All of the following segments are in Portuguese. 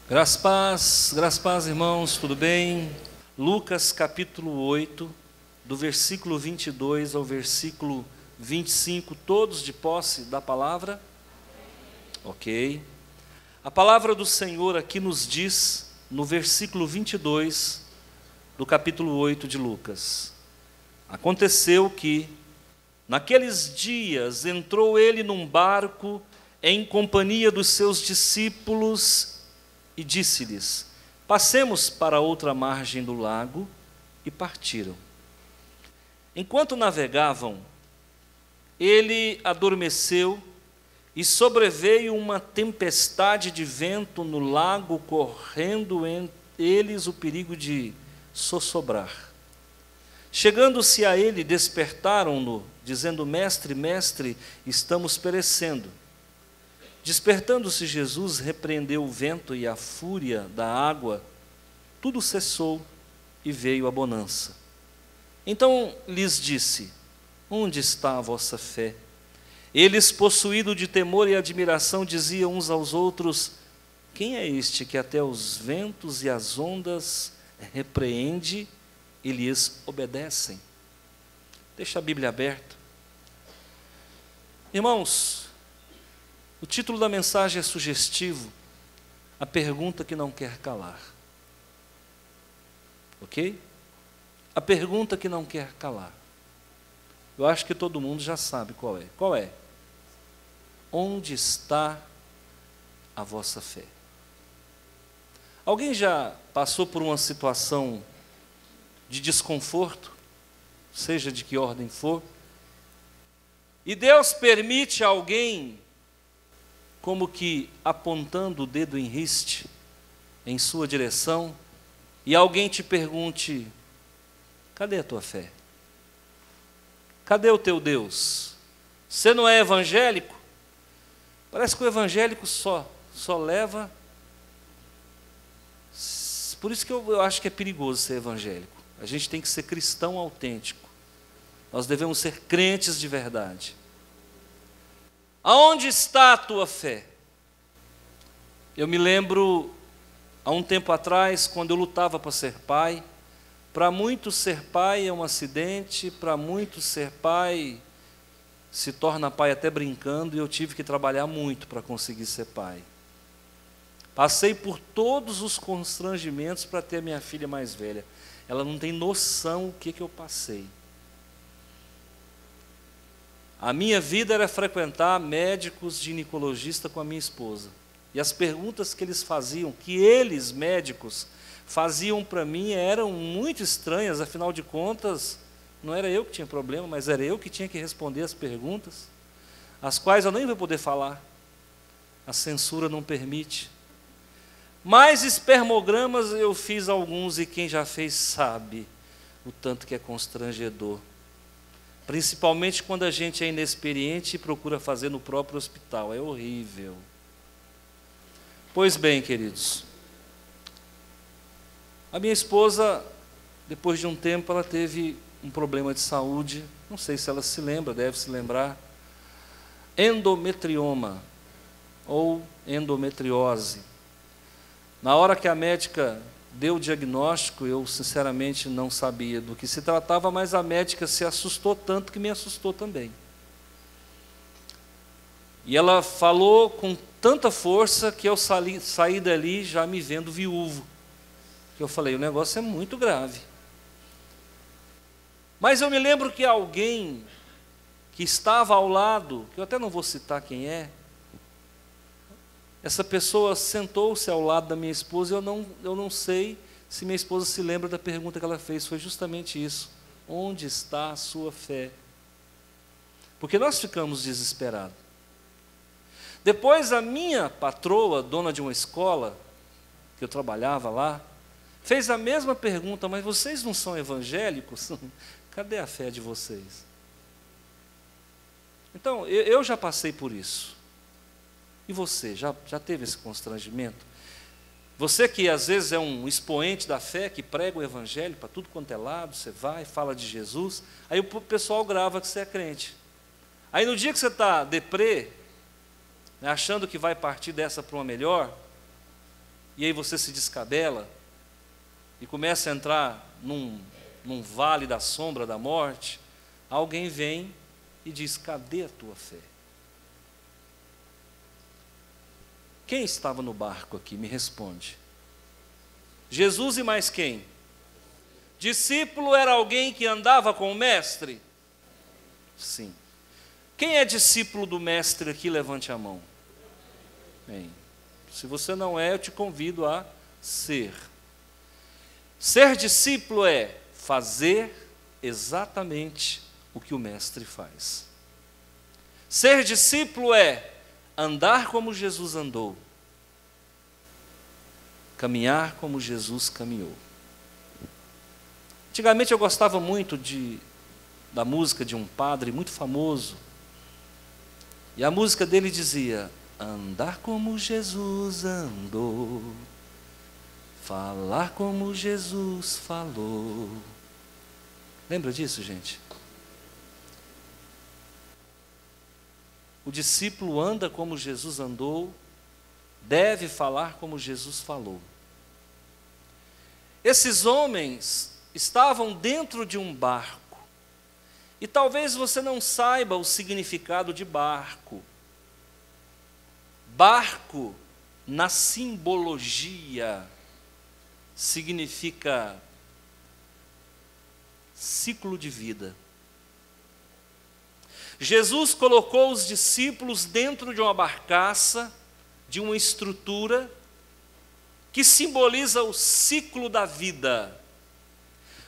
Graças a paz, irmãos, tudo bem? Lucas capítulo 8, do versículo 22 ao versículo 25, todos de posse da palavra? Ok. A palavra do Senhor aqui nos diz, no versículo 22 do capítulo 8 de Lucas: aconteceu que, naqueles dias, entrou ele num barco em companhia dos seus discípulos e disse-lhes: passemos para outra margem do lago, e partiram. Enquanto navegavam, ele adormeceu e sobreveio uma tempestade de vento no lago, correndo entre eles o perigo de sossobrar. Chegando-se a ele, despertaram-no, dizendo: mestre, mestre, estamos perecendo. Despertando-se Jesus, repreendeu o vento e a fúria da água, tudo cessou e veio a bonança. Então lhes disse: onde está a vossa fé? Eles, possuídos de temor e admiração, diziam uns aos outros: quem é este que até os ventos e as ondas repreende e lhes obedecem? Deixa a Bíblia aberta. Irmãos, o título da mensagem é sugestivo: a pergunta que não quer calar. Ok? A pergunta que não quer calar. Eu acho que todo mundo já sabe qual é. Qual é? Onde está a vossa fé? Alguém já passou por uma situação de desconforto, seja de que ordem for, e Deus permite a alguém, como que apontando o dedo em riste em sua direção, e alguém te pergunte: cadê a tua fé? Cadê o teu Deus? Você não é evangélico? Parece que o evangélico só leva... Por isso que eu acho que é perigoso ser evangélico. A gente tem que ser cristão autêntico. Nós devemos ser crentes de verdade. Aonde está a tua fé? Eu me lembro, há um tempo atrás, quando eu lutava para ser pai. Para muitos ser pai é um acidente, para muitos ser pai se torna pai até brincando, e eu tive que trabalhar muito para conseguir ser pai. Passei por todos os constrangimentos para ter a minha filha mais velha. Ela não tem noção o que eu passei. A minha vida era frequentar médicos ginecologistas com a minha esposa. E as perguntas que eles faziam, que eles, médicos, faziam para mim, eram muito estranhas. Afinal de contas, não era eu que tinha problema, mas era eu que tinha que responder as perguntas, as quais eu nem vou poder falar. A censura não permite. Mas espermogramas eu fiz alguns, e quem já fez sabe o tanto que é constrangedor. Principalmente quando a gente é inexperiente e procura fazer no próprio hospital. É horrível. Pois bem, queridos, a minha esposa, depois de um tempo, ela teve um problema de saúde. Não sei se ela se lembra, deve se lembrar. Endometrioma ou endometriose. Na hora que a médica deu o diagnóstico, eu sinceramente não sabia do que se tratava, mas a médica se assustou tanto que me assustou também. E ela falou com tanta força que eu saí dali já me vendo viúvo. Que eu falei: o negócio é muito grave. Mas eu me lembro que alguém que estava ao lado, que eu até não vou citar quem é, essa pessoa sentou-se ao lado da minha esposa, e eu não sei se minha esposa se lembra da pergunta que ela fez. Foi justamente isso: onde está a sua fé? Porque nós ficamos desesperados. Depois a minha patroa, dona de uma escola, que eu trabalhava lá, fez a mesma pergunta: mas vocês não são evangélicos? Cadê a fé de vocês? Então, eu já passei por isso. E você, já teve esse constrangimento? Você que às vezes é um expoente da fé, que prega o evangelho para tudo quanto é lado, você vai, fala de Jesus, aí o pessoal grava que você é crente. Aí no dia que você está deprê, né, achando que vai partir dessa para uma melhor, e aí você se descabela, e começa a entrar num vale da sombra da morte, alguém vem e diz: cadê a tua fé? Quem estava no barco aqui? Me responde. Jesus e mais quem? Discípulo era alguém que andava com o mestre? Sim. Quem é discípulo do mestre aqui? Levante a mão. Bem, se você não é, eu te convido a ser. Ser discípulo é fazer exatamente o que o mestre faz. Ser discípulo é andar como Jesus andou, caminhar como Jesus caminhou. Antigamente eu gostava muito da música de um padre muito famoso, e a música dele dizia: andar como Jesus andou, falar como Jesus falou. Lembra disso, gente? O discípulo anda como Jesus andou, deve falar como Jesus falou. Esses homens estavam dentro de um barco, e talvez você não saiba o significado de barco. Barco, na simbologia, significa ciclo de vida. Jesus colocou os discípulos dentro de uma barcaça, de uma estrutura, que simboliza o ciclo da vida.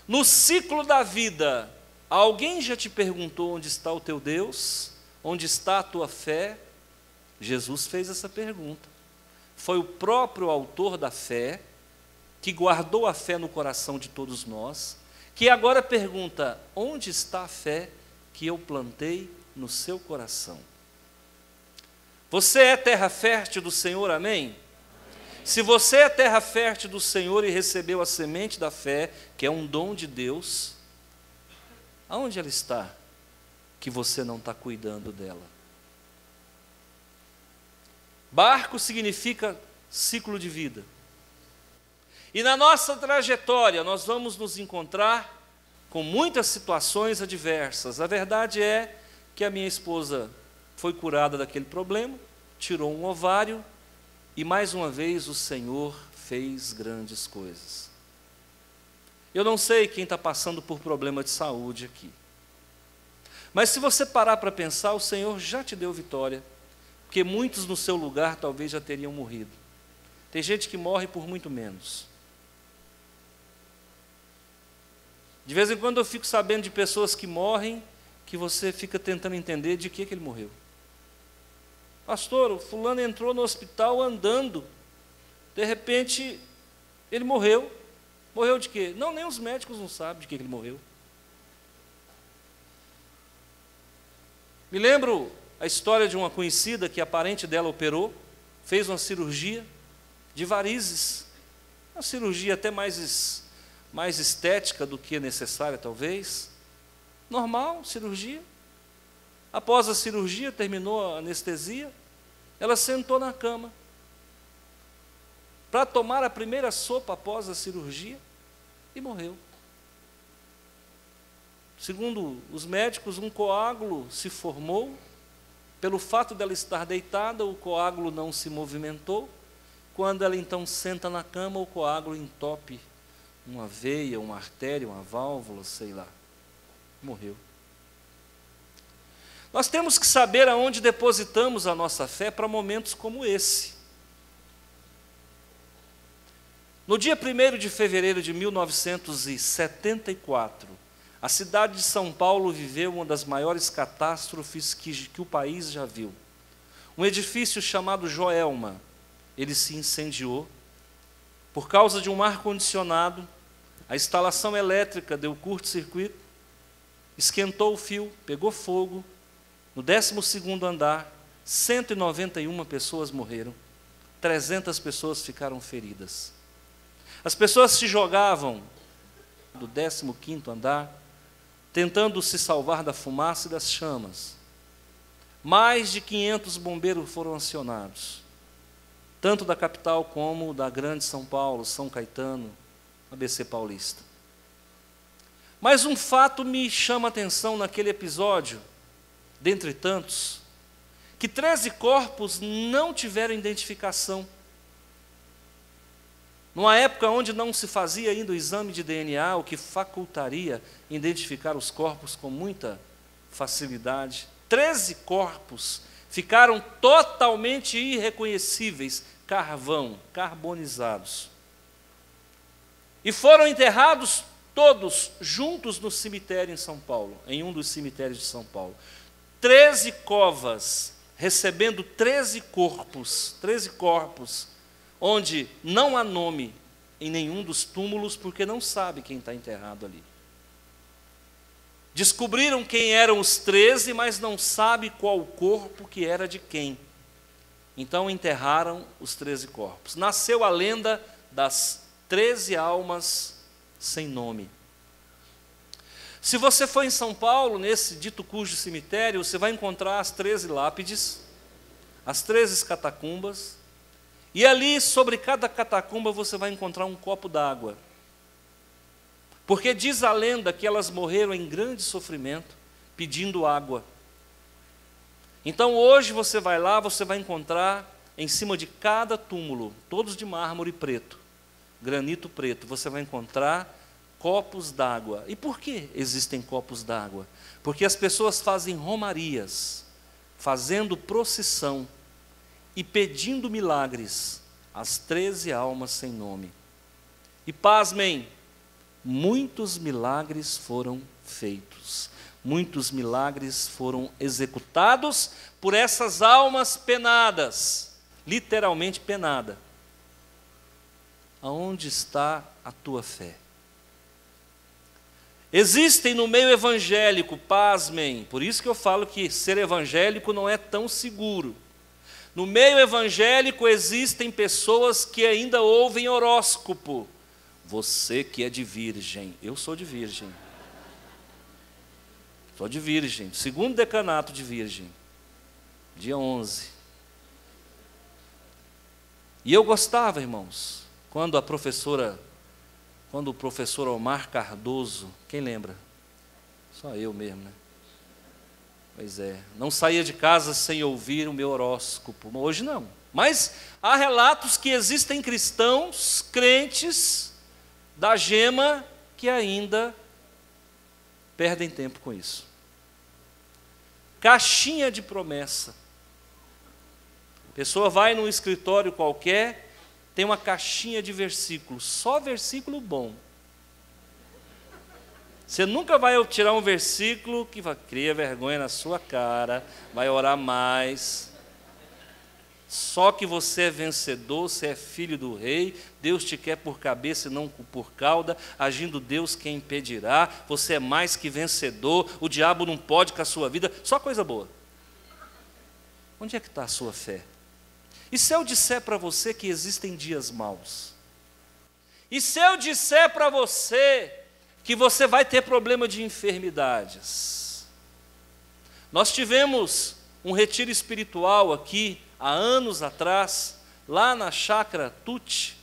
No ciclo da vida, alguém já te perguntou onde está o teu Deus? Onde está a tua fé? Jesus fez essa pergunta. Foi o próprio autor da fé, que guardou a fé no coração de todos nós, que agora pergunta: onde está a fé que eu plantei no seu coração? Você é terra fértil do Senhor, amém? Se você é terra fértil do Senhor e recebeu a semente da fé, que é um dom de Deus, aonde ela está que você não está cuidando dela? Barco significa ciclo de vida. E na nossa trajetória nós vamos nos encontrar com muitas situações adversas. A verdade é que a minha esposa foi curada daquele problema, tirou um ovário, e mais uma vez o Senhor fez grandes coisas. Eu não sei quem está passando por problema de saúde aqui, mas se você parar para pensar, o Senhor já te deu vitória, porque muitos no seu lugar talvez já teriam morrido. Tem gente que morre por muito menos. De vez em quando eu fico sabendo de pessoas que morrem, que você fica tentando entender de que ele morreu. Pastor, o fulano entrou no hospital andando, de repente ele morreu. Morreu de quê? Não, nem os médicos não sabem de que ele morreu. Me lembro a história de uma conhecida que a parente dela operou, fez uma cirurgia de varizes, uma cirurgia até mais estética do que necessária talvez, normal, cirurgia. Após a cirurgia, terminou a anestesia, ela sentou na cama para tomar a primeira sopa após a cirurgia e morreu. Segundo os médicos, um coágulo se formou. Pelo fato dela estar deitada, o coágulo não se movimentou. Quando ela então senta na cama, o coágulo entope uma veia, uma artéria, uma válvula, sei lá. Morreu. Nós temos que saber aonde depositamos a nossa fé para momentos como esse. No dia 1º de fevereiro de 1974, a cidade de São Paulo viveu uma das maiores catástrofes que o país já viu. Um edifício chamado Joelma, ele se incendiou. Por causa de um ar-condicionado, a instalação elétrica deu curto-circuito, esquentou o fio, pegou fogo. No 12º andar, 191 pessoas morreram. 300 pessoas ficaram feridas. As pessoas se jogavam do 15º andar, tentando se salvar da fumaça e das chamas. Mais de 500 bombeiros foram acionados, tanto da capital como da grande São Paulo, São Caetano, ABC Paulista. Mas um fato me chama a atenção naquele episódio, dentre tantos, que 13 corpos não tiveram identificação. Numa época onde não se fazia ainda o exame de DNA, o que facultaria identificar os corpos com muita facilidade, 13 corpos ficaram totalmente irreconhecíveis, carvão, carbonizados. E foram enterrados todos juntos no cemitério em São Paulo, em um dos cemitérios de São Paulo. 13 covas, recebendo 13 corpos, onde não há nome em nenhum dos túmulos, porque não sabe quem está enterrado ali. Descobriram quem eram os 13, mas não sabe qual o corpo que era de quem. Então enterraram os 13 corpos. Nasceu a lenda das 13 almas sem nome. Se você for em São Paulo, nesse dito cujo cemitério, você vai encontrar as 13 lápides, as 13 catacumbas, e ali, sobre cada catacumba, você vai encontrar um copo d'água. Porque diz a lenda que elas morreram em grande sofrimento, pedindo água. Então hoje você vai lá, você vai encontrar em cima de cada túmulo, todos de mármore preto, granito preto, você vai encontrar copos d'água. E por que existem copos d'água? Porque as pessoas fazem romarias, fazendo procissão e pedindo milagres às 13 almas sem nome. E pasmem, muitos milagres foram feitos, muitos milagres foram executados por essas almas penadas, literalmente penada. Aonde está a tua fé? Existem no meio evangélico, pasmem, por isso que eu falo que ser evangélico não é tão seguro. No meio evangélico existem pessoas que ainda ouvem horóscopo. Você que é de virgem, eu sou de virgem. Sou de virgem, segundo decanato de virgem, dia 11. E eu gostava, irmãos, quando o professor Omar Cardoso, quem lembra? Só eu mesmo, né? Pois é, não saía de casa sem ouvir o meu horóscopo. Hoje não. Mas há relatos que existem cristãos, crentes da gema, que ainda perdem tempo com isso. Caixinha de promessa. A pessoa vai num escritório qualquer, tem uma caixinha de versículos, só versículo bom. Você nunca vai tirar um versículo que vai criar vergonha na sua cara, vai orar mais. Só que você é vencedor, você é filho do rei, Deus te quer por cabeça e não por cauda, agindo Deus quem impedirá, você é mais que vencedor, o diabo não pode com a sua vida, só coisa boa. Onde é que está a sua fé? E se eu disser para você que existem dias maus? E se eu disser para você que você vai ter problema de enfermidades? Nós tivemos um retiro espiritual aqui, há anos atrás, lá na Chácara Tuti,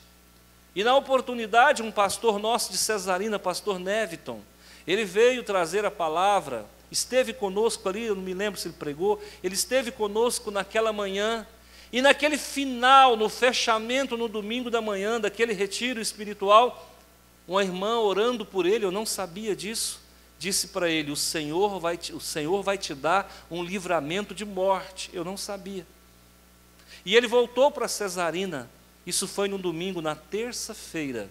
e na oportunidade um pastor nosso de Cesarina, pastor Neviton, ele veio trazer a palavra, esteve conosco ali, eu não me lembro se ele pregou, ele esteve conosco naquela manhã, e naquele final, no fechamento, no domingo da manhã, daquele retiro espiritual, uma irmã orando por ele, eu não sabia disso, disse para ele, o Senhor vai te dar um livramento de morte, eu não sabia. E ele voltou para Cesarina, isso foi no domingo, na terça-feira,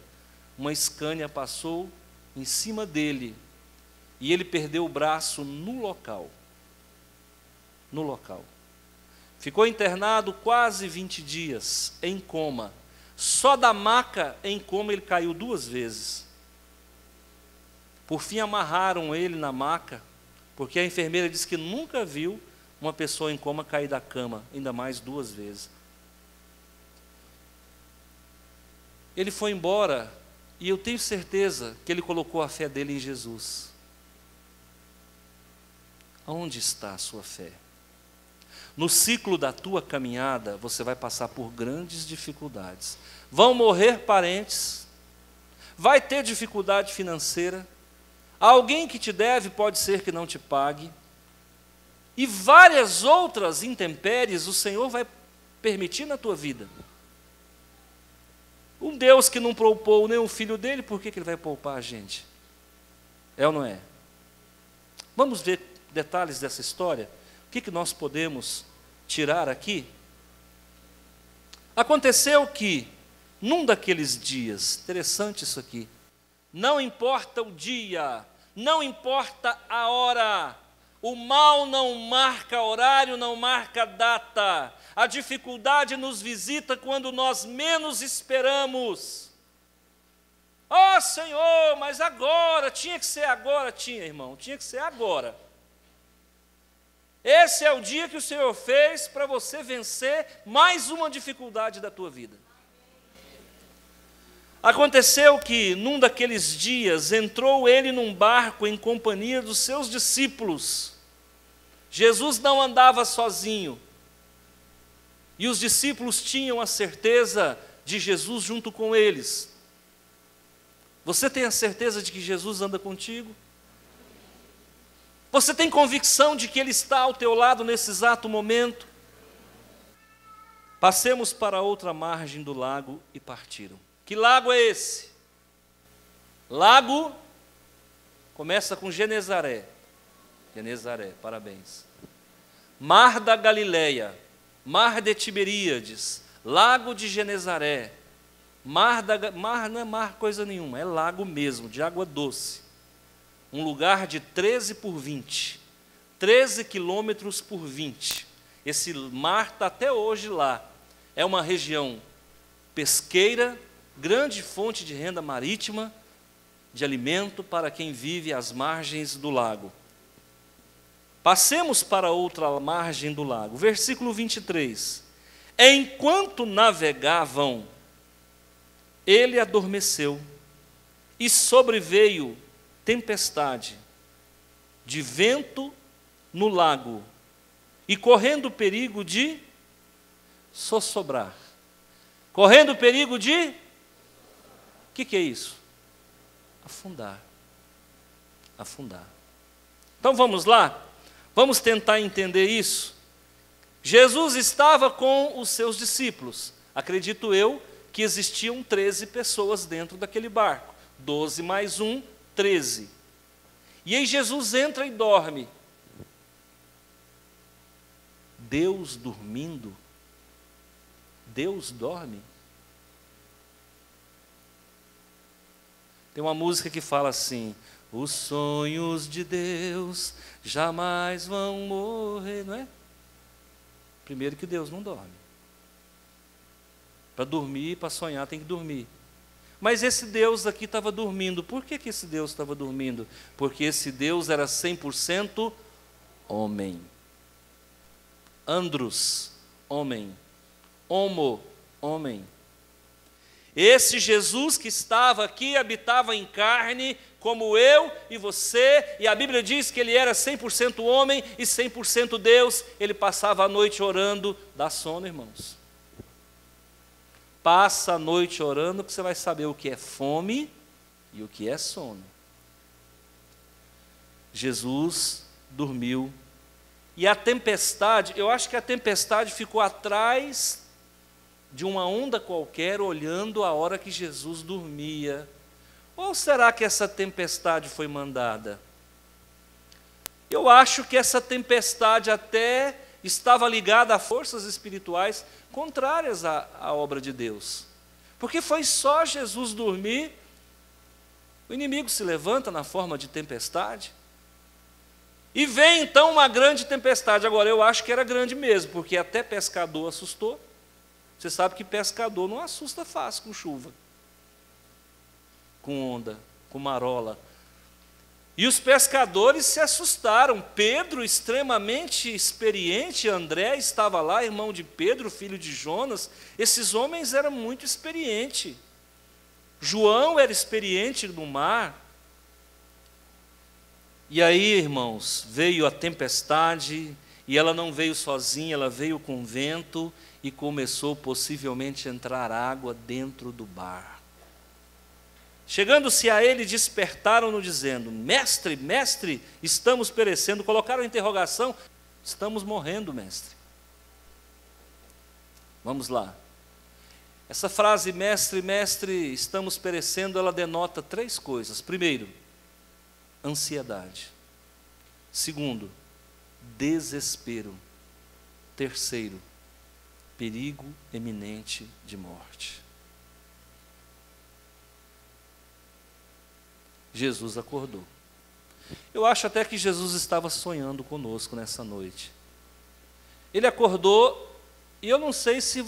uma Scania passou em cima dele, e ele perdeu o braço no local. No local. Ficou internado quase 20 dias, em coma. Só da maca em coma ele caiu 2 vezes. Por fim amarraram ele na maca, porque a enfermeira disse que nunca viu uma pessoa em coma cair da cama, ainda mais 2 vezes. ele foi embora e eu tenho certeza que ele colocou a fé dele em Jesus. Aonde está a sua fé? No ciclo da tua caminhada, você vai passar por grandes dificuldades. Vão morrer parentes, vai ter dificuldade financeira, alguém que te deve pode ser que não te pague, e várias outras intempéries o Senhor vai permitir na tua vida. Um Deus que não poupou nem o filho dele, por que ele vai poupar a gente? É ou não é? Vamos ver detalhes dessa história? O que nós podemos tirar aqui? Aconteceu que, num daqueles dias, interessante isso aqui, não importa o dia, não importa a hora, o mal não marca horário, não marca data, a dificuldade nos visita quando nós menos esperamos. Oh Senhor, mas agora, tinha que ser agora, irmão, tinha que ser agora. Esse é o dia que o Senhor fez para você vencer mais uma dificuldade da tua vida. Aconteceu que, num daqueles dias, entrou ele num barco em companhia dos seus discípulos. Jesus não andava sozinho. E os discípulos tinham a certeza de Jesus junto com eles. Você tem a certeza de que Jesus anda contigo? Você tem convicção de que Ele está ao teu lado nesse exato momento? Passemos para a outra margem do lago e partiram. Que lago é esse? Lago, começa com Genezaré. Genezaré, parabéns. Mar da Galileia, Mar de Tiberíades, Lago de Genezaré. Mar não é mar coisa nenhuma, é lago mesmo, de água doce. Um lugar de 13 por 20, 13 quilômetros por 20. Esse mar está até hoje lá. É uma região pesqueira, grande fonte de renda marítima, de alimento para quem vive às margens do lago. Passemos para outra margem do lago. Versículo 23. Enquanto navegavam, ele adormeceu e sobreveio tempestade de vento no lago e correndo perigo de sossobrar. Correndo perigo de... O que é isso? Afundar. Afundar. Então vamos lá? Vamos tentar entender isso? Jesus estava com os seus discípulos. Acredito eu que existiam 13 pessoas dentro daquele barco. 12 mais 1, 13. E aí Jesus entra e dorme. Deus dormindo? Deus dorme? Tem uma música que fala assim: os sonhos de Deus jamais vão morrer, não é? Primeiro que Deus não dorme. Para dormir, para sonhar, tem que dormir. Mas esse Deus aqui estava dormindo. Por que esse Deus estava dormindo? Porque esse Deus era 100% homem. Andros, homem. Homo, homem. Esse Jesus que estava aqui habitava em carne, como eu e você, e a Bíblia diz que ele era 100% homem e 100% Deus. Ele passava a noite orando. Dá sono, irmãos. Passa a noite orando, que você vai saber o que é fome e o que é sono. Jesus dormiu. E a tempestade, eu acho que a tempestade ficou atrás de uma onda qualquer, olhando a hora que Jesus dormia. Ou será que essa tempestade foi mandada? Eu acho que essa tempestade até estava ligada a forças espirituais contrárias à obra de Deus. Porque foi só Jesus dormir, o inimigo se levanta na forma de tempestade, e vem então uma grande tempestade. Agora, eu acho que era grande mesmo, porque até pescador assustou. Você sabe que pescador não assusta fácil com chuva, com onda, com marola. E os pescadores se assustaram. Pedro, extremamente experiente, André estava lá, irmão de Pedro, filho de Jonas. Esses homens eram muito experientes. João era experiente no mar. E aí, irmãos, veio a tempestade, e ela não veio sozinha, ela veio com vento, e começou possivelmente a entrar água dentro do barco. Chegando-se a ele, despertaram-no dizendo: mestre, mestre, estamos perecendo. Colocaram a interrogação: estamos morrendo, mestre. Vamos lá. Essa frase, mestre, mestre, estamos perecendo, ela denota 3 coisas. Primeiro, ansiedade. Segundo, desespero. Terceiro, perigo eminente de morte. Jesus acordou. Eu acho até que Jesus estava sonhando conosco nessa noite. Ele acordou, e eu não sei se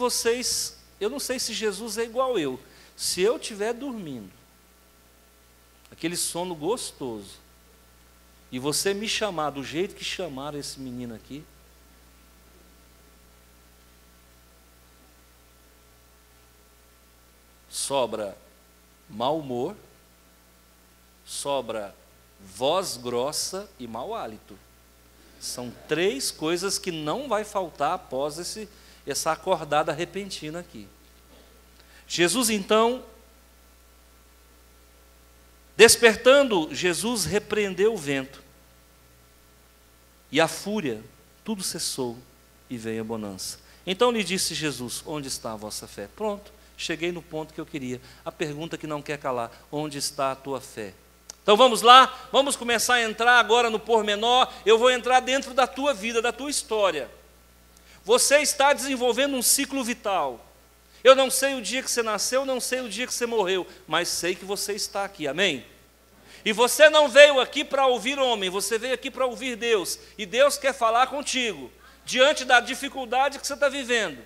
Jesus é igual eu. Se eu estiver dormindo, aquele sono gostoso, e você me chamar do jeito que chamaram esse menino aqui, sobra mau humor, sobra voz grossa e mau hálito. São 3 coisas que não vai faltar após essa acordada repentina aqui. Jesus então, despertando, Jesus repreendeu o vento e a fúria, tudo cessou e veio a bonança. Então lhe disse Jesus: onde está a vossa fé? Pronto, cheguei no ponto que eu queria. A pergunta que não quer calar: onde está a tua fé? Então vamos lá, vamos começar a entrar agora no pormenor. Eu vou entrar dentro da tua vida, da tua história. Você está desenvolvendo um ciclo vital. Eu não sei o dia que você nasceu, não sei o dia que você morreu, mas sei que você está aqui, amém? E você não veio aqui para ouvir homem, você veio aqui para ouvir Deus. E Deus quer falar contigo, diante da dificuldade que você está vivendo,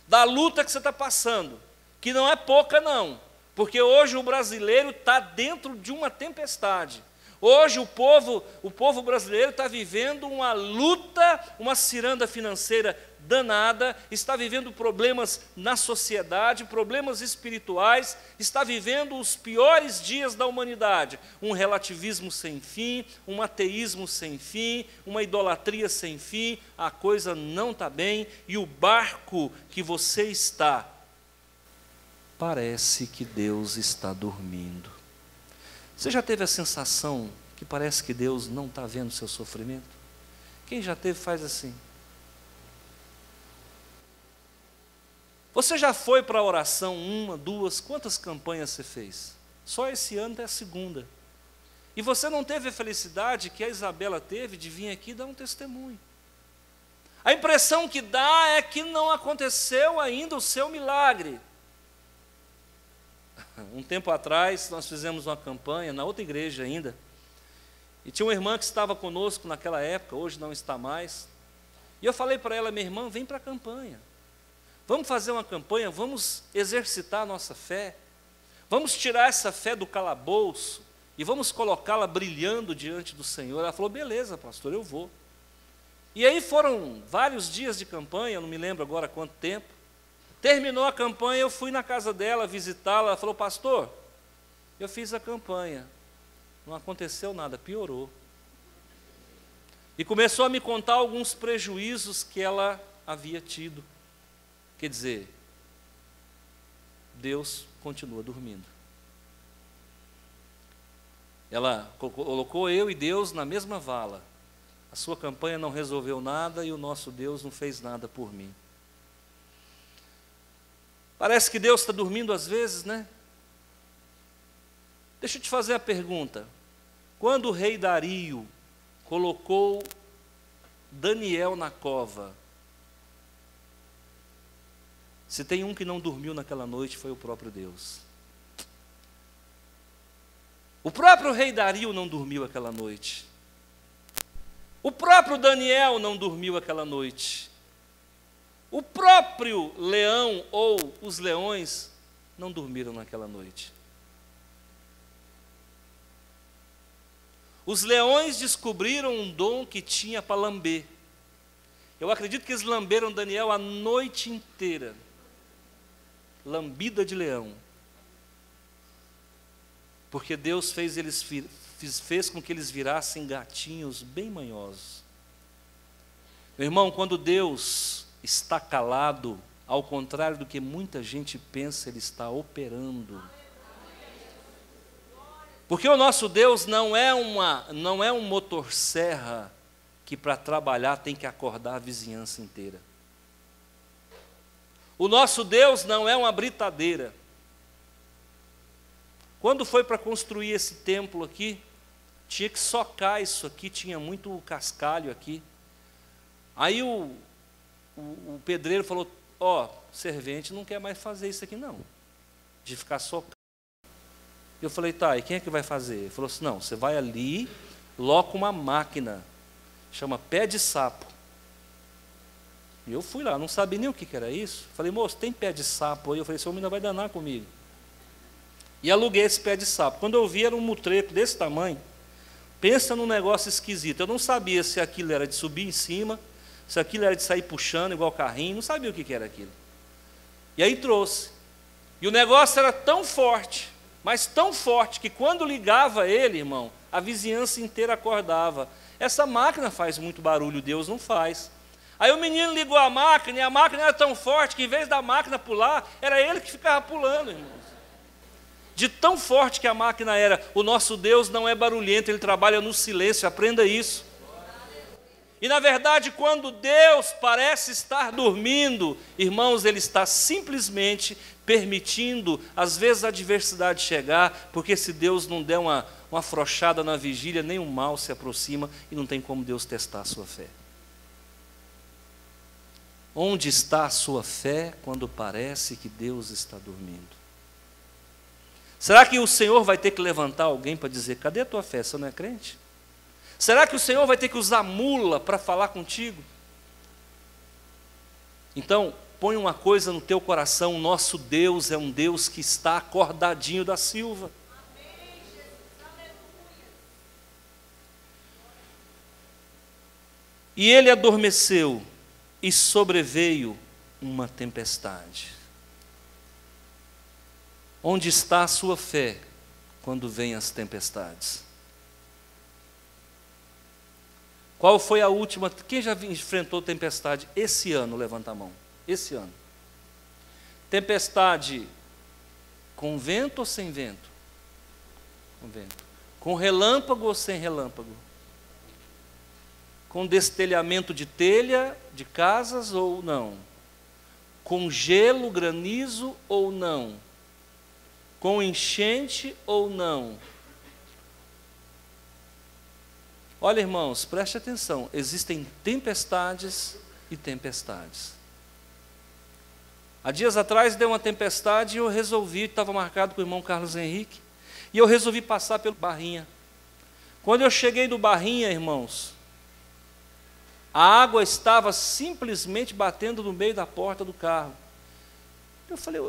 da luta que você está passando, que não é pouca não. Porque hoje o brasileiro está dentro de uma tempestade. Hoje o povo brasileiro está vivendo uma luta, uma ciranda financeira danada, está vivendo problemas na sociedade, problemas espirituais, está vivendo os piores dias da humanidade. Um relativismo sem fim, um ateísmo sem fim, uma idolatria sem fim, a coisa não está bem, e o barco que você está, parece que Deus está dormindo. Você já teve a sensação que parece que Deus não está vendo o seu sofrimento? Quem já teve, faz assim. Você já foi para a oração 1, 2, quantas campanhas você fez? Só esse ano é a 2ª. E você não teve a felicidade que a Isabela teve de vir aqui dar um testemunho. A impressão que dá é que não aconteceu ainda o seu milagre. Um tempo atrás, nós fizemos uma campanha, na outra igreja ainda, e tinha uma irmã que estava conosco naquela época, hoje não está mais, e eu falei para ela: minha irmã, vem para a campanha, vamos fazer uma campanha, vamos exercitar a nossa fé, vamos tirar essa fé do calabouço, e vamos colocá-la brilhando diante do Senhor. Ela falou: beleza, pastor, eu vou. E aí foram vários dias de campanha, eu não me lembro agora quanto tempo. Terminou a campanha, eu fui na casa dela visitá-la. Ela falou: pastor, eu fiz a campanha, não aconteceu nada, piorou. E começou a me contar alguns prejuízos que ela havia tido. Quer dizer, Deus continua dormindo. Ela colocou eu e Deus na mesma vala. A sua campanha não resolveu nada e o nosso Deus não fez nada por mim. Parece que Deus está dormindo às vezes, né? Deixa eu te fazer a pergunta. Quando o rei Dario colocou Daniel na cova, se tem um que não dormiu naquela noite, foi o próprio Deus. O próprio rei Dario não dormiu aquela noite. O próprio Daniel não dormiu aquela noite. O próprio leão ou os leões não dormiram naquela noite. Os leões descobriram um dom que tinha para lamber. Eu acredito que eles lamberam Daniel a noite inteira. Lambida de leão. Porque Deus fez com que eles virassem gatinhos bem manhosos. Meu irmão, quando Deus está calado, ao contrário do que muita gente pensa, Ele está operando. Porque o nosso Deus não é um motosserra que para trabalhar tem que acordar a vizinhança inteira. O nosso Deus não é uma britadeira. Quando foi para construir esse templo aqui, tinha que socar isso aqui, tinha muito cascalho aqui. Aí o pedreiro falou, servente não quer mais fazer isso aqui não, de ficar socando. Eu falei, tá, e quem é que vai fazer? Ele falou assim, não, você vai ali, loca uma máquina, chama pé de sapo. E eu fui lá, não sabia nem o que era isso. Falei, moço, tem pé de sapo aí? Eu falei, esse homem ainda vai danar comigo. E aluguei esse pé de sapo. Quando eu vi, era um mutreco desse tamanho. Pensa num negócio esquisito. Eu não sabia se aquilo era de subir em cima, se aquilo era de sair puxando igual carrinho, não sabia o que era aquilo. E aí trouxe. E o negócio era tão forte, mas tão forte, que quando ligava ele, irmão, a vizinhança inteira acordava. Essa máquina faz muito barulho, Deus não faz. Aí o menino ligou a máquina, e a máquina era tão forte que em vez da máquina pular, era ele que ficava pulando, irmãos. De tão forte que a máquina era. O nosso Deus não é barulhento, Ele trabalha no silêncio, aprenda isso. E na verdade, quando Deus parece estar dormindo, irmãos, Ele está simplesmente permitindo, às vezes, a adversidade chegar, porque se Deus não der uma afrouxada na vigília, nem o mal se aproxima e não tem como Deus testar a sua fé. Onde está a sua fé quando parece que Deus está dormindo? Será que o Senhor vai ter que levantar alguém para dizer, cadê a tua fé, você não é crente? Será que o Senhor vai ter que usar mula para falar contigo? Então, põe uma coisa no teu coração, o nosso Deus é um Deus que está acordadinho da silva. E ele adormeceu, e sobreveio uma tempestade. Onde está a sua fé quando vêm as tempestades? Qual foi a última? Quem já enfrentou tempestade esse ano? Levanta a mão. Esse ano. Tempestade com vento ou sem vento? Com vento. Com relâmpago ou sem relâmpago? Com destelhamento de telha de casas ou não? Com gelo, granizo ou não? Com enchente ou não? Olha, irmãos, preste atenção, existem tempestades e tempestades. Há dias atrás deu uma tempestade e eu resolvi, estava marcado com o irmão Carlos Henrique, e eu resolvi passar pelo Barrinha. Quando eu cheguei do Barrinha, irmãos, a água estava simplesmente batendo no meio da porta do carro. Eu falei,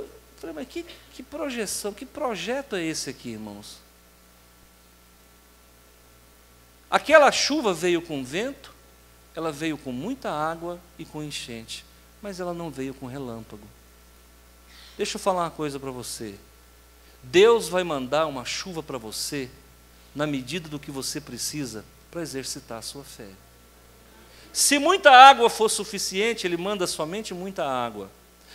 mas que projeção, que projeto é esse aqui, irmãos? Aquela chuva veio com vento, ela veio com muita água e com enchente, mas ela não veio com relâmpago. Deixa eu falar uma coisa para você. Deus vai mandar uma chuva para você, na medida do que você precisa, para exercitar a sua fé. Se muita água for suficiente, Ele manda somente muita água.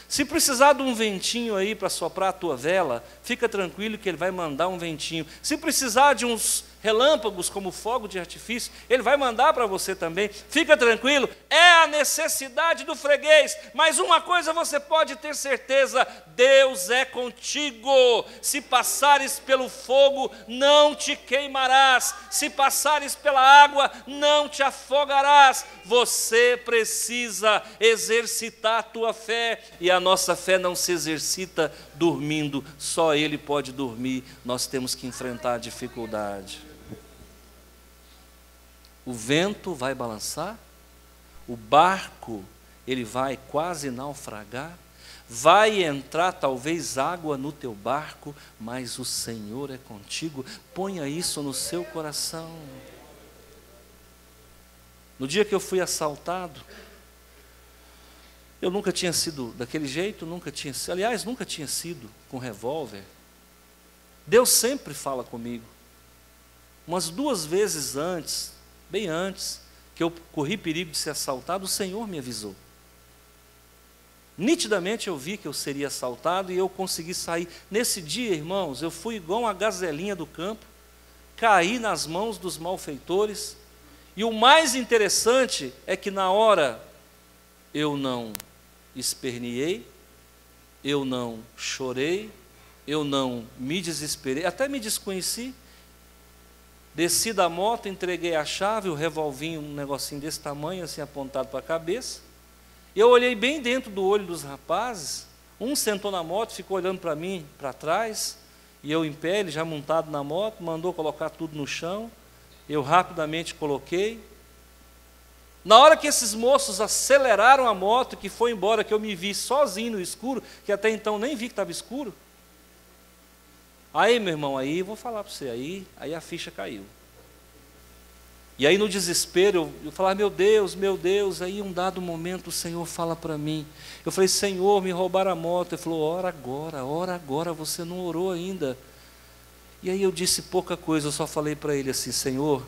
Se precisar de um ventinho aí para soprar a tua vela, fica tranquilo que Ele vai mandar um ventinho. Se precisar de uns relâmpagos como fogo de artifício, Ele vai mandar para você também. Fica tranquilo, é a necessidade do freguês. Mas uma coisa você pode ter certeza, Deus é contigo. Se passares pelo fogo, não te queimarás. Se passares pela água, não te afogarás. Você precisa exercitar a tua fé, e a nossa fé não se exercita dormindo, só Ele pode dormir, nós temos que enfrentar a dificuldade. O vento vai balançar, o barco ele vai quase naufragar, vai entrar talvez água no teu barco, mas o Senhor é contigo. Ponha isso no seu coração. No dia que eu fui assaltado, eu nunca tinha sido daquele jeito, nunca tinha sido com revólver. Deus sempre fala comigo. Umas 2 vezes antes, bem antes, que eu corri perigo de ser assaltado, o Senhor me avisou. Nitidamente eu vi que eu seria assaltado e eu consegui sair. Nesse dia, irmãos, eu fui igual uma gazelinha do campo, caí nas mãos dos malfeitores, e o mais interessante é que na hora eu não esperneei, eu não chorei, eu não me desesperei, até me desconheci. Desci da moto, entreguei a chave, o revolvinho, um negocinho desse tamanho, assim, apontado para a cabeça. Eu olhei bem dentro do olho dos rapazes. Um sentou na moto, ficou olhando para mim, para trás, e eu em pé, ele já montado na moto, mandou colocar tudo no chão. Eu rapidamente coloquei. Na hora que esses moços aceleraram a moto, que foi embora, que eu me vi sozinho no escuro, que até então nem vi que estava escuro. Aí, meu irmão, aí eu vou falar para você, aí a ficha caiu. E aí no desespero, eu falava, meu Deus, aí um dado momento o Senhor fala para mim. Eu falei, Senhor, me roubaram a moto. Ele falou, ora agora, você não orou ainda. E aí eu disse pouca coisa, eu só falei para ele assim, Senhor,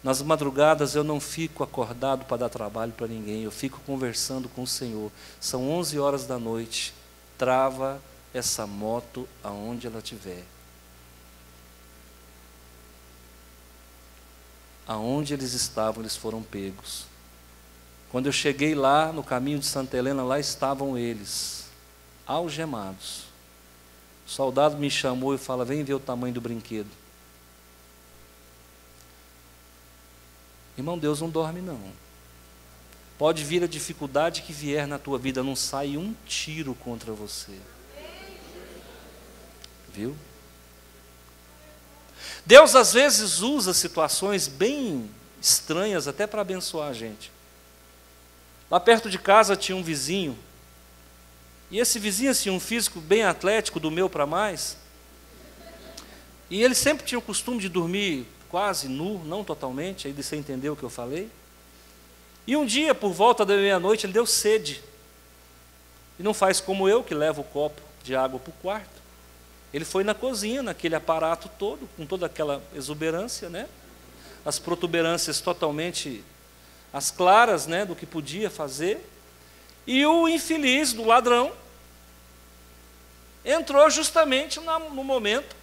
nas madrugadas eu não fico acordado para dar trabalho para ninguém, eu fico conversando com o Senhor. São 11 horas da noite, trava essa moto aonde ela estiver. Aonde eles estavam, eles foram pegos. Quando eu cheguei lá, no caminho de Santa Helena, lá estavam eles, algemados. O soldado me chamou e fala, vem ver o tamanho do brinquedo. Irmão, Deus não dorme não. Pode vir a dificuldade que vier na tua vida, não sai um tiro contra você. Viu? Deus às vezes usa situações bem estranhas até para abençoar a gente. Lá perto de casa tinha um vizinho, e esse vizinho tinha um físico bem atlético, do meu para mais, e ele sempre tinha o costume de dormir quase nu, não totalmente, aí você entendeu o que eu falei. E um dia, por volta da meia-noite, ele deu sede, e não faz como eu, que levo o copo de água para o quarto. Ele foi na cozinha, naquele aparato todo, com toda aquela exuberância, né? As protuberâncias totalmente, as claras, né, do que podia fazer. E o infeliz do ladrão entrou justamente no momento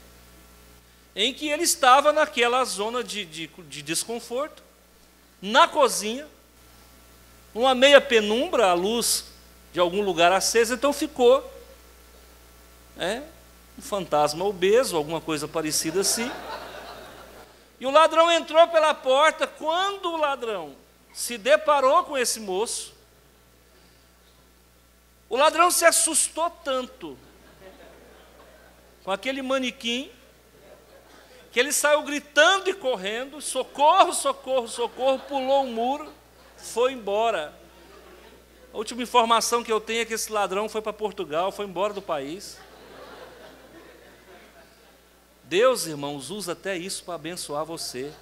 em que ele estava naquela zona de desconforto, na cozinha, uma meia penumbra, a luz de algum lugar acesa, então ficou um fantasma obeso, alguma coisa parecida assim. E o ladrão entrou pela porta. Quando o ladrão se deparou com esse moço, o ladrão se assustou tanto com aquele manequim, que ele saiu gritando e correndo, socorro, socorro, socorro, pulou o muro, foi embora. A última informação que eu tenho é que esse ladrão foi para Portugal, foi embora do país. Deus, irmãos, usa até isso para abençoar você.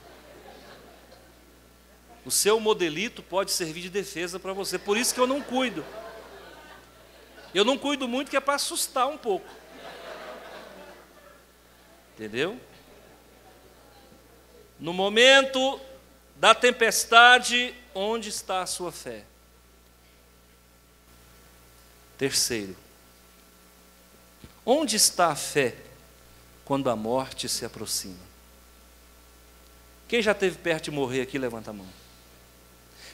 O seu modelito pode servir de defesa para você. Por isso que eu não cuido. Eu não cuido muito, que é para assustar um pouco. Entendeu? No momento da tempestade, onde está a sua fé? Terceiro, onde está a fé quando a morte se aproxima? Quem já esteve perto de morrer aqui, levanta a mão.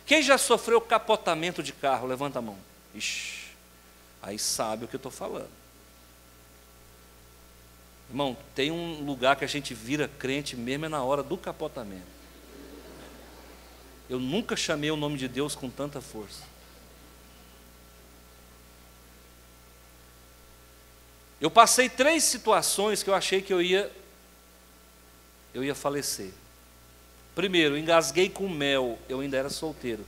Quem já sofreu capotamento de carro, levanta a mão. Ixi, aí sabe o que eu estou falando. Irmão, tem um lugar que a gente vira crente mesmo, é na hora do capotamento. Eu nunca chamei o nome de Deus com tanta força. Eu passei 3 situações que eu achei que eu ia falecer. Primeiro, engasguei com mel, eu ainda era solteiro.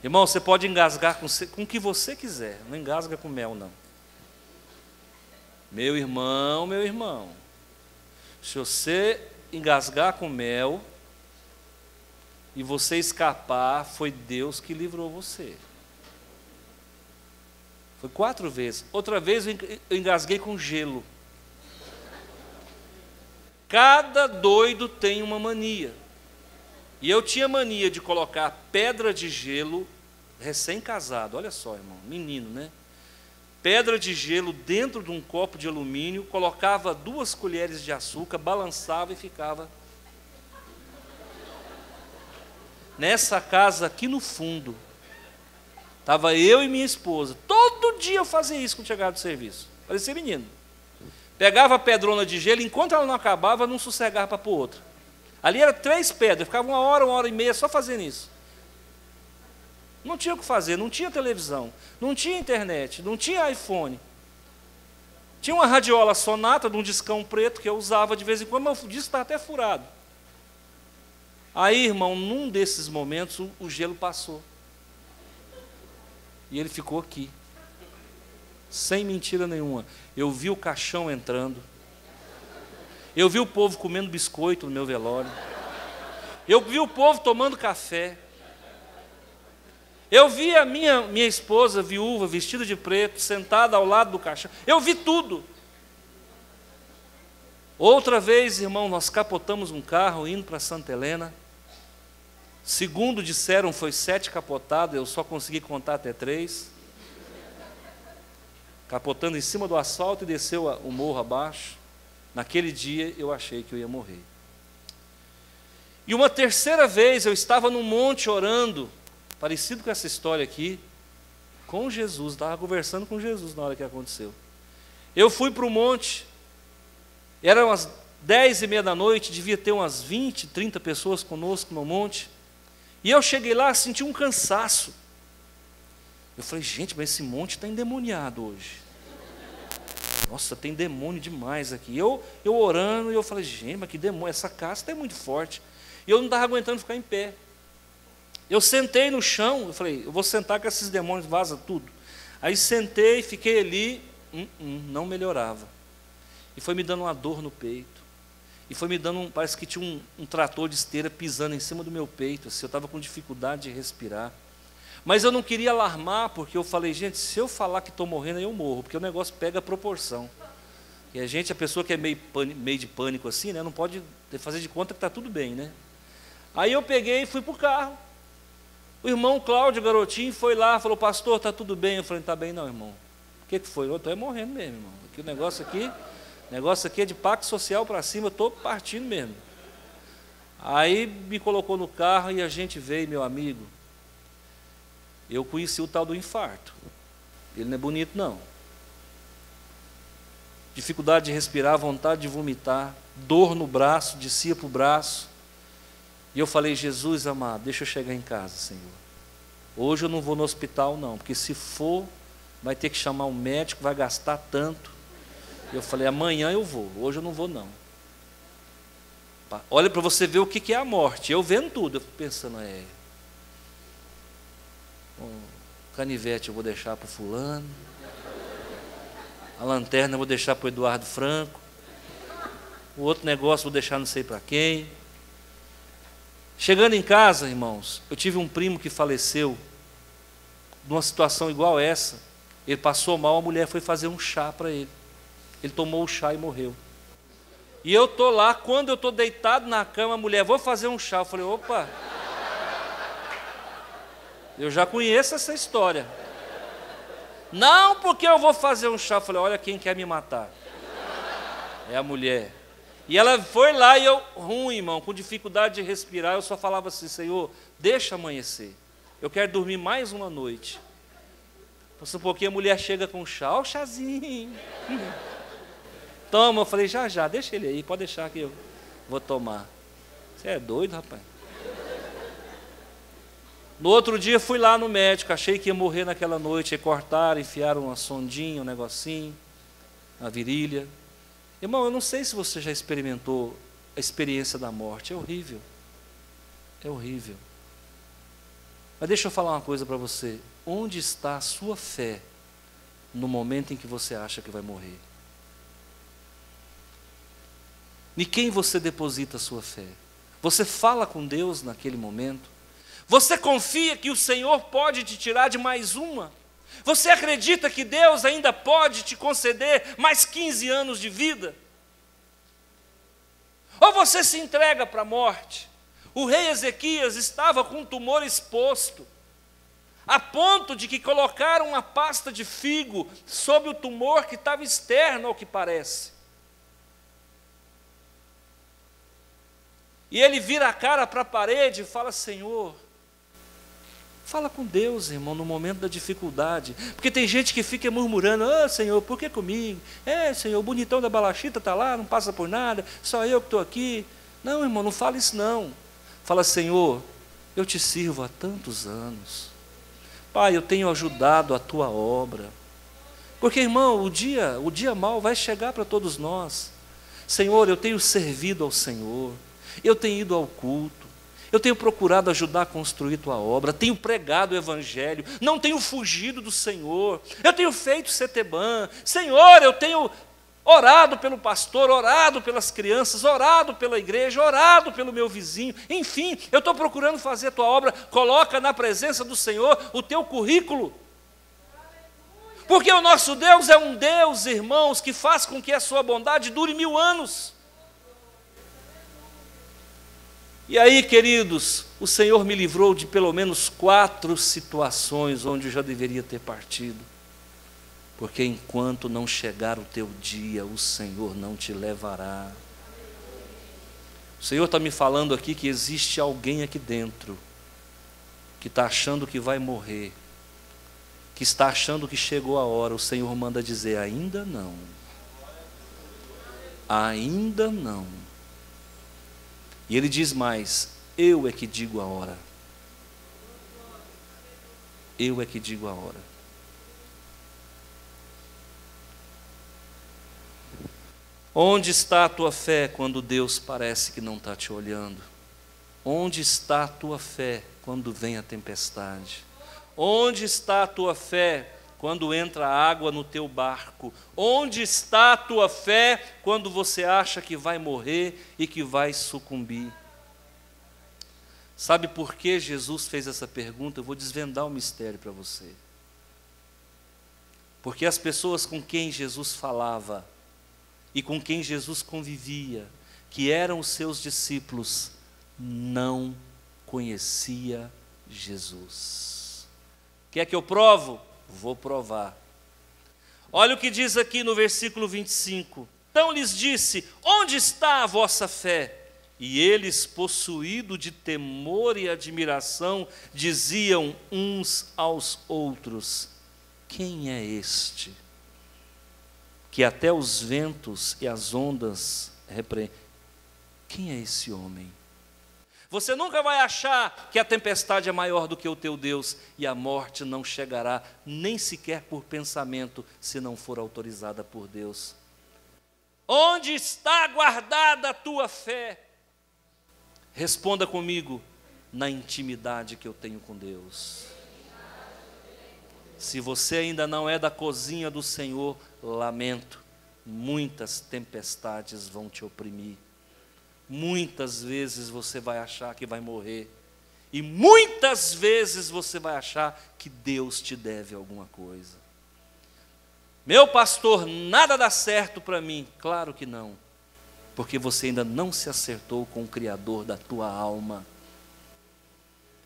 Irmão, você pode engasgar com o que você quiser, não engasga com mel não. Meu irmão, se você engasgar com mel e você escapar, foi Deus que livrou você. Foi 4 vezes. Outra vez eu engasguei com gelo. Cada doido tem uma mania. E eu tinha mania de colocar pedra de gelo, recém-casado, olha só, irmão, menino, né? Pedra de gelo dentro de um copo de alumínio, colocava 2 colheres de açúcar, balançava e ficava. Nessa casa aqui no fundo, estava eu e minha esposa. Todo dia eu fazia isso quando chegava do serviço. Parecia menino. Pegava a pedrona de gelo, enquanto ela não acabava, não sossegava para pôr outra. Ali era 3 pedras, ficava 1 hora e meia só fazendo isso. Não tinha o que fazer, não tinha televisão, não tinha internet, não tinha iPhone. Tinha uma radiola Sonata de um discão preto que eu usava de vez em quando, mas o disco estava até furado. Aí, irmão, num desses momentos, o gelo passou. E ele ficou aqui. Sem mentira nenhuma. Eu vi o caixão entrando. Eu vi o povo comendo biscoito no meu velório. Eu vi o povo tomando café. Eu vi a minha esposa viúva, vestida de preto, sentada ao lado do caixão. Eu vi tudo. Outra vez, irmão, nós capotamos um carro indo para Santa Helena. Segundo disseram, foi 7 capotados, eu só consegui contar até 3. Capotando em cima do asfalto e desceu o morro abaixo. Naquele dia eu achei que eu ia morrer. E uma terceira vez eu estava num monte orando, parecido com essa história aqui, com Jesus, estava conversando com Jesus na hora que aconteceu. Eu fui para o monte, eram umas 10h30 da noite, devia ter umas 20, 30 pessoas conosco no monte, e eu cheguei lá, senti um cansaço. Eu falei, gente, mas esse monte está endemoniado hoje. Nossa, tem demônio demais aqui. Eu orando, e eu falei, gente, mas que demônio, essa casca é muito forte. E eu não estava aguentando ficar em pé. Eu sentei no chão, eu falei, eu vou sentar que esses demônios vazam tudo. Aí sentei, fiquei ali, não melhorava. E foi me dando uma dor no peito. E foi me dando, parece que tinha um trator de esteira pisando em cima do meu peito, assim, eu estava com dificuldade de respirar. Mas eu não queria alarmar, porque eu falei, gente, se eu falar que estou morrendo, eu morro, porque o negócio pega a proporção. E a pessoa que é meio de pânico assim, né, não pode fazer de conta que está tudo bem, né? Aí eu peguei e fui para o carro. O irmão Cláudio, garotinho, foi lá, falou, pastor, está tudo bem? Eu falei, não está bem não, irmão. O que foi? Eu estou morrendo mesmo, irmão. O negócio aqui é de pacto social para cima, eu estou partindo mesmo. Aí me colocou no carro e a gente veio, meu amigo. Eu conheci o tal do infarto. Ele não é bonito, não. Dificuldade de respirar, vontade de vomitar, dor no braço, descia para o braço. E eu falei, Jesus amado, deixa eu chegar em casa, Senhor. Hoje eu não vou no hospital, não, porque se for, vai ter que chamar um médico, vai gastar tanto. Eu falei, amanhã eu vou, hoje eu não vou, não. Olha para você ver o que é a morte. Eu vendo tudo, eu pensando, canivete eu vou deixar para o fulano, a lanterna eu vou deixar para o Eduardo Franco, o outro negócio eu vou deixar não sei para quem. Chegando em casa, irmãos, eu tive um primo que faleceu, numa situação igual essa. Ele passou mal, a mulher foi fazer um chá para ele. Ele tomou o chá e morreu. E eu estou lá, quando eu estou deitado na cama, a mulher, vou fazer um chá. Eu falei, opa, eu já conheço essa história. Não, porque eu vou fazer um chá. Eu falei, olha quem quer me matar. É a mulher. E ela foi lá e eu, ruim, irmão, com dificuldade de respirar, eu só falava assim, Senhor, deixa amanhecer. Eu quero dormir mais uma noite. Passou um pouquinho, a mulher chega com chá, ó o chazinho. Toma, eu falei, já, deixa ele aí, pode deixar que eu vou tomar. Você é doido, rapaz? No outro dia fui lá no médico, achei que ia morrer naquela noite, aí cortaram, enfiaram uma sondinha, um negocinho, na virilha. Irmão, eu não sei se você já experimentou a experiência da morte, é horrível. É horrível. Mas deixa eu falar uma coisa para você. Onde está a sua fé no momento em que você acha que vai morrer? Em quem você deposita a sua fé? Você fala com Deus naquele momento? Você confia que o Senhor pode te tirar de mais uma? Você acredita que Deus ainda pode te conceder mais 15 anos de vida? Ou você se entrega para a morte. O rei Ezequias estava com um tumor exposto, a ponto de que colocaram uma pasta de figo sobre o tumor que estava externo ao que parece. E ele vira a cara para a parede e fala: Senhor, fala com Deus, irmão, no momento da dificuldade. Porque tem gente que fica murmurando: Senhor, por que comigo? Senhor, o bonitão da balachita está lá, não passa por nada, só eu que estou aqui. Não, irmão, não fala isso não. Fala: Senhor, eu te sirvo há tantos anos. Pai, eu tenho ajudado a tua obra. Porque, irmão, o dia mau vai chegar para todos nós. Senhor, eu tenho servido ao Senhor. Eu tenho ido ao culto, eu tenho procurado ajudar a construir tua obra, tenho pregado o evangelho, não tenho fugido do Senhor, eu tenho feito Setebã, Senhor, eu tenho orado pelo pastor, orado pelas crianças, orado pela igreja, orado pelo meu vizinho, enfim, eu estou procurando fazer a tua obra. Coloca na presença do Senhor o teu currículo. Porque o nosso Deus é um Deus, irmãos, que faz com que a sua bondade dure 1000 anos. E aí, queridos, o Senhor me livrou de pelo menos 4 situações onde eu já deveria ter partido. Porque enquanto não chegar o teu dia, o Senhor não te levará. O Senhor está me falando aqui que existe alguém aqui dentro que está achando que vai morrer, que está achando que chegou a hora. O Senhor manda dizer: ainda não. Ainda não. E ele diz mais: eu é que digo a hora. Eu é que digo a hora. Onde está a tua fé quando Deus parece que não está te olhando? Onde está a tua fé quando vem a tempestade? Onde está a tua fé quando entra água no teu barco? Onde está a tua fé quando você acha que vai morrer e que vai sucumbir? Sabe por que Jesus fez essa pergunta? Eu vou desvendar o mistério para você. Porque as pessoas com quem Jesus falava e com quem Jesus convivia, que eram os seus discípulos, não conhecia Jesus. Quer que eu provo? Vou provar. Olha o que diz aqui no versículo 25. Então lhes disse: onde está a vossa fé? E eles, possuídos de temor e admiração, diziam uns aos outros: quem é este, que até os ventos e as ondas repreendem? Quem é esse homem? Você nunca vai achar que a tempestade é maior do que o teu Deus, e a morte não chegará, nem sequer por pensamento, se não for autorizada por Deus. Onde está guardada a tua fé? Responda comigo: na intimidade que eu tenho com Deus. Se você ainda não é da cozinha do Senhor, lamento, muitas tempestades vão te oprimir. Muitas vezes você vai achar que vai morrer. E muitas vezes você vai achar que Deus te deve alguma coisa. Meu pastor, nada dá certo para mim. Claro que não. Porque você ainda não se acertou com o Criador da tua alma.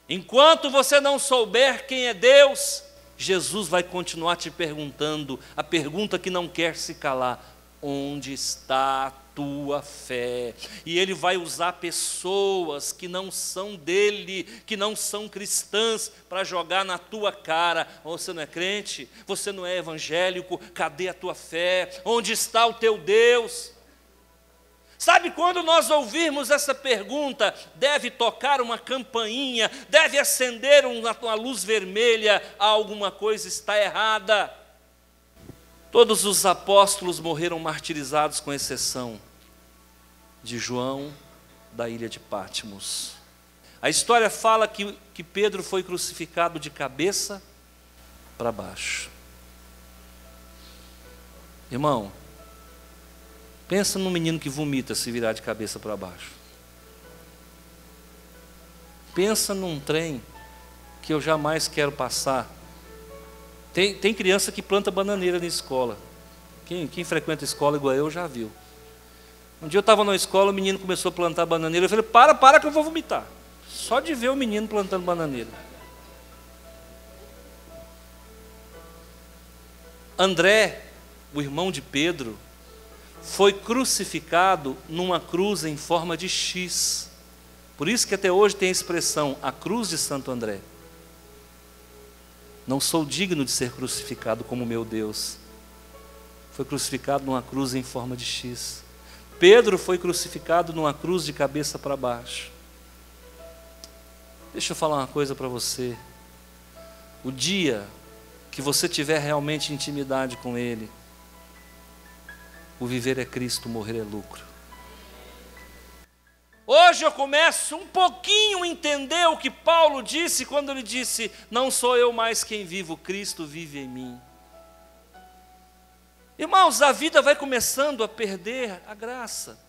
Enquanto você não souber quem é Deus, Jesus vai continuar te perguntando a pergunta que não quer se calar: onde está a tua fé? E Ele vai usar pessoas que não são dele, que não são cristãs, para jogar na tua cara: você não é crente? Você não é evangélico? Cadê a tua fé? Onde está o teu Deus? Sabe, quando nós ouvirmos essa pergunta, deve tocar uma campainha, deve acender uma luz vermelha: alguma coisa está errada. Todos os apóstolos morreram martirizados, com exceção de João, da ilha de Patmos. A história fala que Pedro foi crucificado de cabeça para baixo. Irmão, pensa num menino que vomita se virar de cabeça para baixo. Pensa num trem que eu jamais quero passar. Tem criança que planta bananeira na escola. Quem frequenta a escola igual eu já viu. Um dia eu estava na escola, o menino começou a plantar bananeira. Eu falei, para que eu vou vomitar. Só de ver o menino plantando bananeira. André, o irmão de Pedro, foi crucificado numa cruz em forma de X. Por isso que até hoje tem a expressão, a cruz de Santo André. Não sou digno de ser crucificado como meu Deus. Foi crucificado numa cruz em forma de X. Pedro foi crucificado numa cruz de cabeça para baixo. Deixa eu falar uma coisa para você. O dia que você tiver realmente intimidade com Ele, o viver é Cristo, morrer é lucro. Hoje eu começo um pouquinho a entender o que Paulo disse quando ele disse, não sou eu mais quem vivo, Cristo vive em mim. Irmãos, a vida vai começando a perder a graça.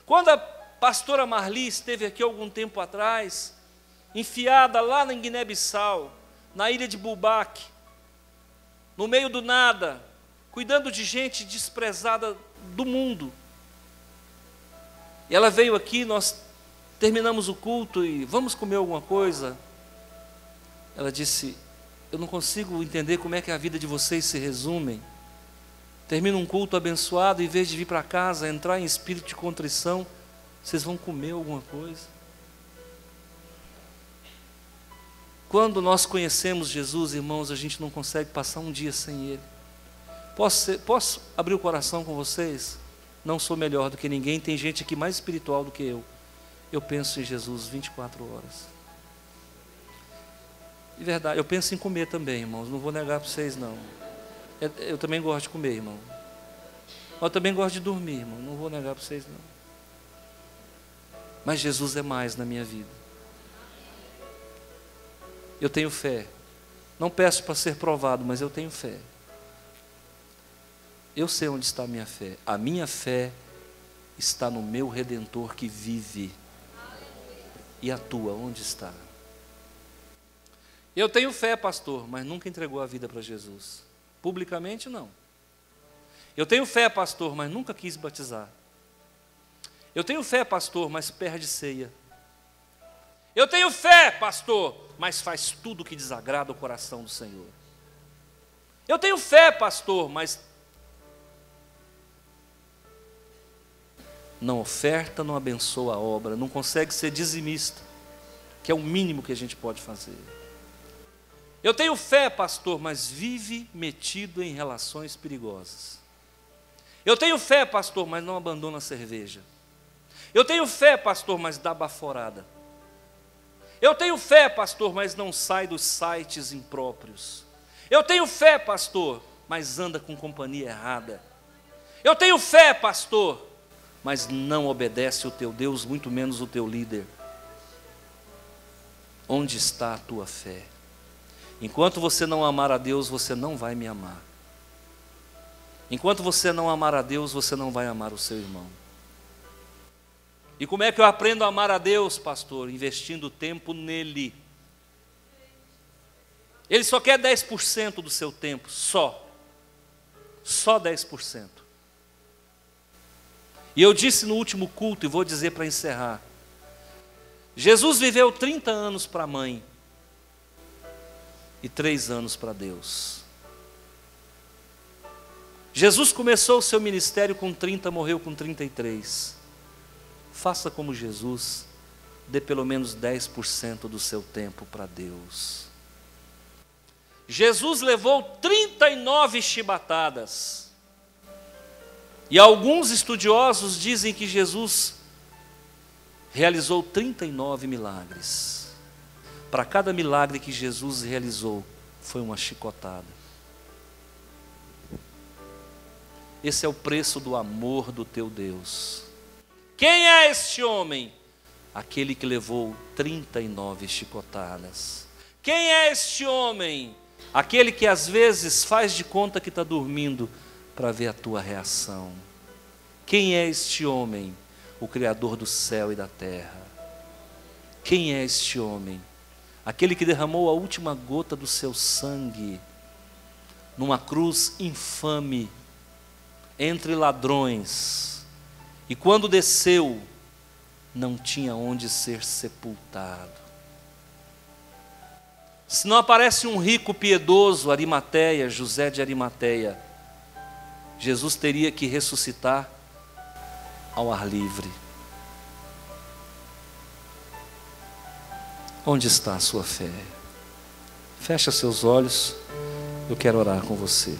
Quando a pastora Marli esteve aqui algum tempo atrás, enfiada lá na Guiné-Bissau, na ilha de Bulbaque, no meio do nada, cuidando de gente desprezada do mundo. E ela veio aqui, nós terminamos o culto e vamos comer alguma coisa. Ela disse, eu não consigo entender como é que a vida de vocês se resume. Termina um culto abençoado, em vez de vir para casa, entrar em espírito de contrição, vocês vão comer alguma coisa. Quando nós conhecemos Jesus, irmãos, a gente não consegue passar um dia sem Ele. Posso abrir o coração com vocês? Não sou melhor do que ninguém, tem gente aqui mais espiritual do que eu. Eu penso em Jesus 24 horas. De verdade, eu penso em comer também, irmãos, não vou negar para vocês não. Eu também gosto de comer, irmão. Eu também gosto de dormir, irmão, não vou negar para vocês não. Mas Jesus é mais na minha vida. Eu tenho fé. Não peço para ser provado, mas eu tenho fé. Eu sei onde está a minha fé. A minha fé está no meu Redentor que vive. E a tua, onde está? Eu tenho fé, pastor, mas nunca entregou a vida para Jesus. Publicamente, não. Eu tenho fé, pastor, mas nunca quis batizar. Eu tenho fé, pastor, mas perde ceia. Eu tenho fé, pastor, mas faz tudo que desagrada o coração do Senhor. Eu tenho fé, pastor, mas não oferta, não abençoa a obra, não consegue ser dizimista, que é o mínimo que a gente pode fazer. Eu tenho fé, pastor, mas vive metido em relações perigosas. Eu tenho fé, pastor, mas não abandona a cerveja. Eu tenho fé, pastor, mas dá baforada. Eu tenho fé, pastor, mas não sai dos sites impróprios. Eu tenho fé, pastor, mas anda com companhia errada. Eu tenho fé, pastor, mas não obedece o teu Deus, muito menos o teu líder. Onde está a tua fé? Enquanto você não amar a Deus, você não vai me amar. Enquanto você não amar a Deus, você não vai amar o seu irmão. E como é que eu aprendo a amar a Deus, pastor? Investindo tempo nele. Ele só quer 10% do seu tempo, só. Só 10%. E eu disse no último culto, e vou dizer para encerrar. Jesus viveu 30 anos para a mãe. E 3 anos para Deus. Jesus começou o seu ministério com 30, morreu com 33. Faça como Jesus, dê pelo menos 10% do seu tempo para Deus. Jesus levou 39 chibatadas. E alguns estudiosos dizem que Jesus realizou 39 milagres. Para cada milagre que Jesus realizou, foi uma chicotada. Esse é o preço do amor do teu Deus. Quem é este homem? Aquele que levou 39 chicotadas. Quem é este homem? Aquele que às vezes faz de conta que está dormindo para ver a tua reação. Quem é este homem? O Criador do céu e da terra. Quem é este homem? Aquele que derramou a última gota do seu sangue numa cruz infame entre ladrões, E quando desceu, não tinha onde ser sepultado. Se não aparece um rico piedoso, Arimateia, José de Arimateia, Jesus teria que ressuscitar ao ar livre. Onde está a sua fé? Fecha seus olhos, eu quero orar com você.